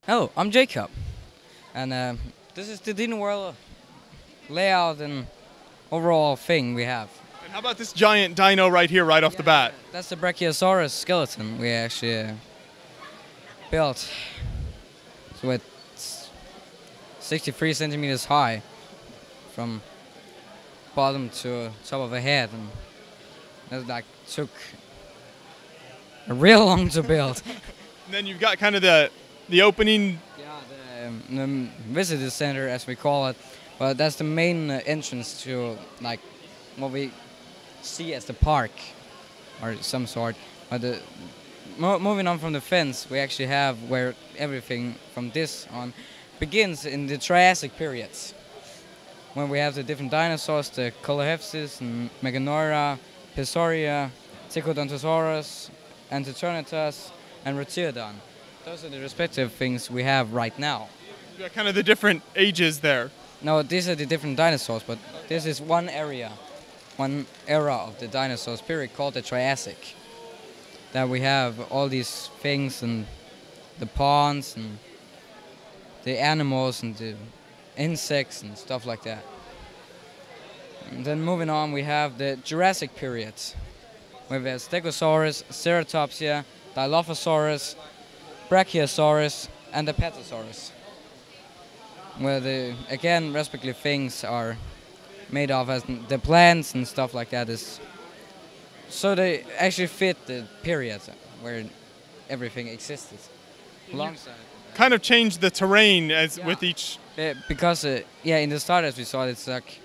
Hello, I'm Jacob, and this is the Dino World layout and overall thing we have. And how about this giant dino right here, right off the bat? That's the Brachiosaurus skeleton we actually built. So it's 63 centimeters high from bottom to top of the head, and that took a real long to build. And then you've got kind of the opening. Yeah, the visitor center, as we call it, but that's the main entrance to like what we see as the park or some sort. But moving on from the fence, we actually have where everything from this on begins in the Triassic Periods, when we have the different dinosaurs, the Cretaceous and Meganeura, Pachycephalosaurus, Triceratops, Antitronetus, and Rotodon. Those are the respective things we have right now. You've got kind of the different ages there. No, these are the different dinosaurs, but this is one era of the dinosaurs period called the Triassic. That we have all these things and the ponds and the animals and the insects and stuff like that. And then moving on, we have the Jurassic Periods, where we have Stegosaurus, Ceratopsia, Dilophosaurus, Brachiosaurus, and the Pachycephalosaurus, where the again respectively things are made of as the plants and stuff like that is, so they actually fit the period where everything existed. Alongside Kind of changed the terrain as with each. because in the start, as we saw, it's like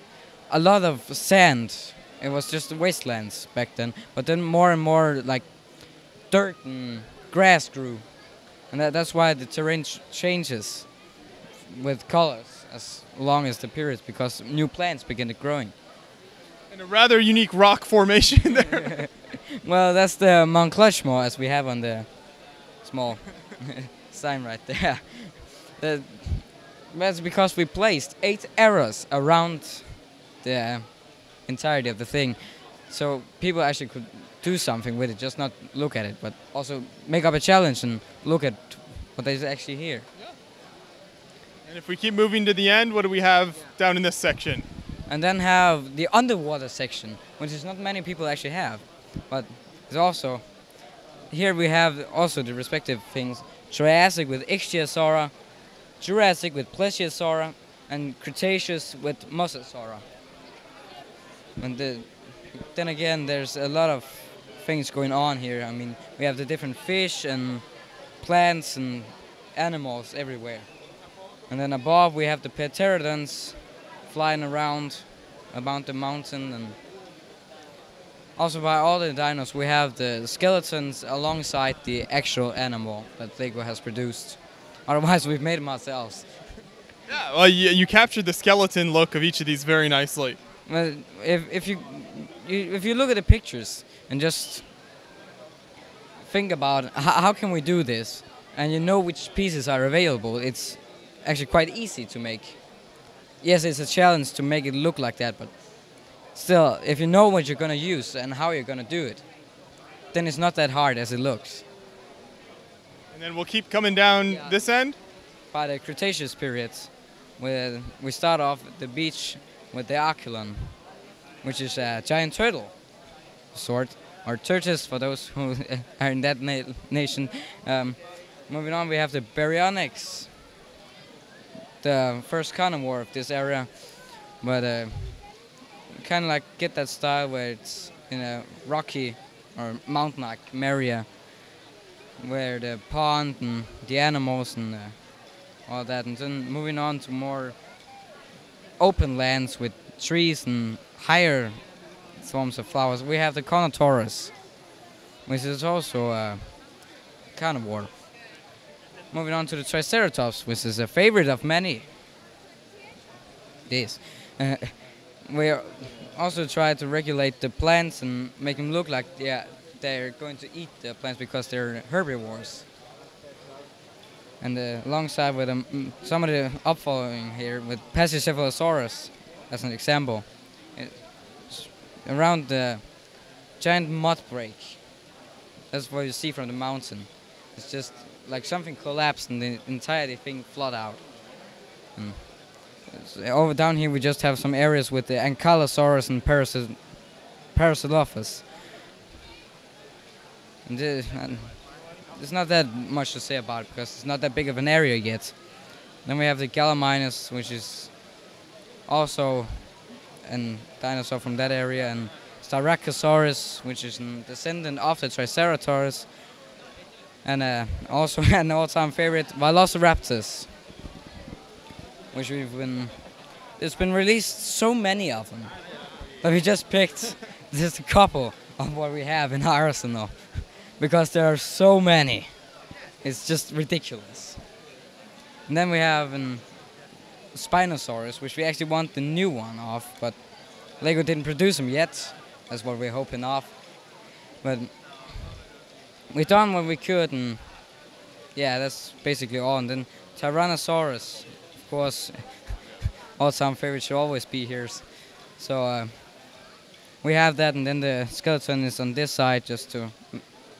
a lot of sand. It was just wastelands back then, but then more and more like dirt and grass grew, and that's why the terrain changes with colors as long as the periods, because new plants begin to growing. And a rather unique rock formation there. Well, that's the Mount Clutchmore, as we have on the small sign right there. That's because we placed 8 arrows around the entirety of the thing, so people actually could do something with it, just not look at it, but also make up a challenge and look at what is actually here. And if we keep moving to the end, what do we have down in this section? And then have the underwater section, which is not many people actually have, but it's also here we have also the respective things: Triassic with Ichthyosaur, Jurassic with Plesiosaur, and Cretaceous with Mosasaur. And then again, there's a lot of things going on here. I mean, we have the different fish and plants and animals everywhere. And then above we have the pterodons flying around the mountain, and also by all the dinos we have the skeletons alongside the actual animal that LEGO has produced. Otherwise, we've made them ourselves. Yeah, well, you captured the skeleton look of each of these very nicely. Well, if you look at the pictures and just think about how can we do this, and you know which pieces are available, it's actually quite easy to make. Yes, it's a challenge to make it look like that, but still, if you know what you're going to use and how you're going to do it, then it's not that hard as it looks. And then we'll keep coming down this end. By the Cretaceous periods, where we start off at the beach with the Hanlon, which is a giant turtle sort, or tortoise for those who are in that nation. Moving on, we have the Baryonyx, the first carnivore of this area, but kind of like get that style where it's in a rocky or mountain-like area, where the pond and the animals and all that, and then moving on to more open lands with trees and higher forms of flowers. We have the Carnotaurus, which is also a carnivore. Moving on to the Triceratops, which is a favorite of many. This. We also try to regulate the plants and make them look like they're going to eat the plants because they're herbivores. And alongside with some of the upfollowing here with Pachycephalosaurus as an example. Around the giant mud break. That's what you see from the mountain. It's just like something collapsed and the entire thing flooded out. And over down here we just have some areas with the Ankylosaurus and Pachycephalosaurus. And there's not that much to say about it because it's not that big of an area yet. Then we have the Gallimimus, which is also a dinosaur from that area, and Brachiosaurus, which is a descendant of the Triceratops, and also an all-time favorite, Velociraptors, which there's been released so many of them, but we just picked just a couple of what we have in our arsenal, because there are so many. It's just ridiculous. And then we have an Spinosaurus, which we actually want the new one of, but LEGO didn't produce them yet. That's what we're hoping of. But we've done what we could, and yeah, that's basically all. And then Tyrannosaurus, of course, all-time favorite, should always be here. So we have that, and then the skeleton is on this side just to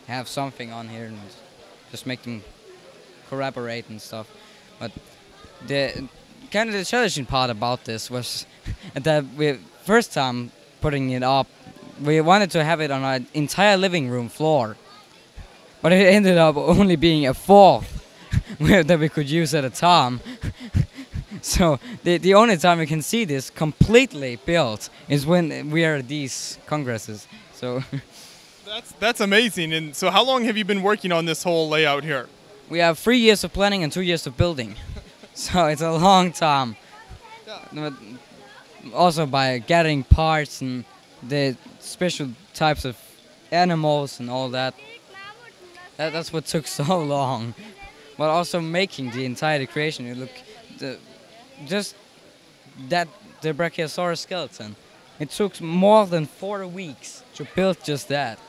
have something on here and just make them corroborate and stuff. But the kind of the challenging part about this was that we first time putting it up, we wanted to have it on our entire living room floor, but it ended up only being a fourth that we could use at a time. So the only time we can see this completely built is when we are at these congresses. So that's amazing. And so how long have you been working on this whole layout here? We have 3 years of planning and 2 years of building. So it's a long time. But also by gathering parts and the special types of animals and all that. That's what took so long. But also making the entire creation. You look, the Brachiosaurus skeleton. It took more than 4 weeks to build just that.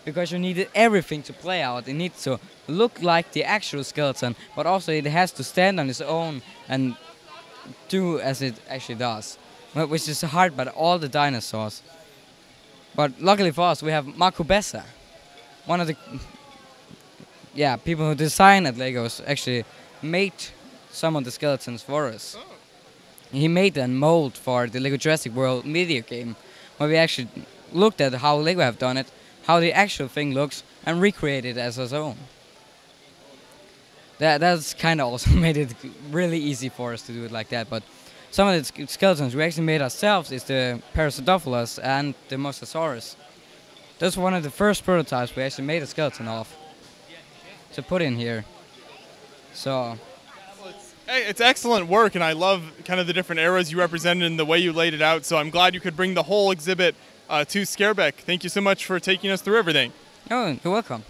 Because you needed everything to play out. It needs to look like the actual skeleton, but also it has to stand on its own and do as it actually does. Which is hard by all the dinosaurs. But luckily for us, we have Marco Bessa, one of the people who designed at LEGOs, actually made some of the skeletons for us. Oh. He made a mold for the LEGO Jurassic World video game, where we actually looked at how LEGO have done it, how the actual thing looks, and recreated it as his own. That's kind of also made it really easy for us to do it like that. But some of the skeletons we actually made ourselves is the Pachycephalosaurus and the Mesozoic. That's one of the first prototypes we actually made a skeleton of to put in here. So hey, it's excellent work, and I love kind of the different eras you represented and the way you laid it out. So I'm glad you could bring the whole exhibit to Skærbæk. Thank you so much for taking us through everything. Oh, you're welcome.